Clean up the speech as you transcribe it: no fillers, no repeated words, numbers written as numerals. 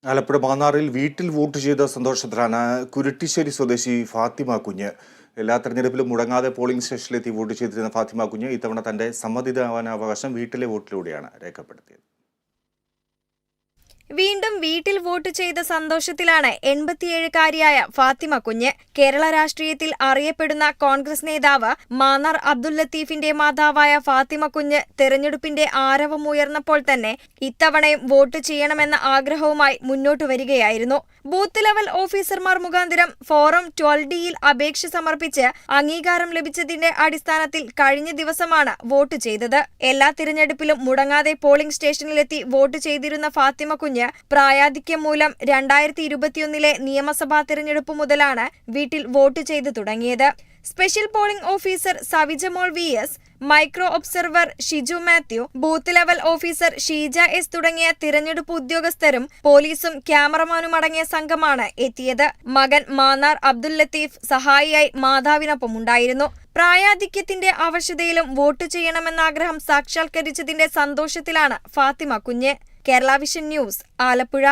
ആലപ്പുഴ മാന്നാറിൽ വീട്ടിൽ വോട്ട് ചെയ്ത സന്തോഷത്തിലാണ് കുരുട്ടിശ്ശേരി സ്വദേശി ഫാത്തിമ കുഞ്ഞ്. എല്ലാ തെരഞ്ഞെടുപ്പിലും മുടങ്ങാതെ പോളിംഗ് സ്റ്റേഷനിലെത്തി വോട്ട് ചെയ്തിരുന്ന ഫാത്തിമ കുഞ്ഞ് ഇത്തവണ തന്റെ സമ്മതിദാനാവകാശം വീട്ടിലെ വോട്ടിലൂടെയാണ് രേഖപ്പെടുത്തിയത്. വീണ്ടും വീട്ടിൽ വോട്ട് ചെയ്ത സന്തോഷത്തിലാണ് 87-കാരിയായ ഫാത്തിമ കുഞ്ഞ്. കേരള രാഷ്ട്രീയത്തിൽ അറിയപ്പെടുന്ന കോൺഗ്രസ് നേതാവ് മാന്നാർ അബ്ദുൽ ലത്തീഫിന്റെ മാതാവായ ഫാത്തിമ കുഞ്ഞ് തെരഞ്ഞെടുപ്പിന്റെ ആരവമുയർന്നപ്പോൾ തന്നെ ഇത്തവണയും വോട്ട് ചെയ്യണമെന്ന ആഗ്രഹവുമായി മുന്നോട്ടു വരികയായിരുന്നു. ബൂത്ത് ലെവൽ ഓഫീസർമാർ മുഖാന്തരം ഫോറം 12D-യിൽ അപേക്ഷ സമർപ്പിച്ച് അംഗീകാരം ലഭിച്ചതിന്റെ അടിസ്ഥാനത്തിൽ കഴിഞ്ഞ ദിവസമാണ് വോട്ട് ചെയ്തത്. എല്ലാ തിരഞ്ഞെടുപ്പിലും മുടങ്ങാതെ പോളിംഗ് സ്റ്റേഷനിലെത്തി വോട്ട് ചെയ്തിരുന്ന ഫാത്തിമ കുഞ്ഞ് പ്രായാധിക്യം മൂലം 2021-ലെ നിയമസഭാ തിരഞ്ഞെടുപ്പ് മുതലാണ് വീട്ടിൽ വോട്ട് ചെയ്ത് തുടങ്ങിയത്. Special polling officer Savijamol VS, micro observer Shiju Mathew, booth level officer Sheeja S തുടങ്ങിയ തിരഞ്ഞെടുപ്പ് ഉദ്യോഗസ്ഥരും പോലീസും ക്യാമറമാനുമടങ്ങിയ സംഘമാണ് എത്തിയത്. മകൻ മാന്നാർ അബ്ദുൽ ലത്തീഫ് സഹായിയായി മാതാവിനൊപ്പം ഉണ്ടായിരുന്നു. പ്രായാധിക്യത്തിന്റെ അവശതയിലും വോട്ട് ചെയ്യണമെന്ന ആഗ്രഹം സാക്ഷാത്കരിച്ചതിന്റെ സന്തോഷത്തിലാണ് ഫാത്തിമ കുഞ്ഞ്. Kerala vision news, Alappuzha.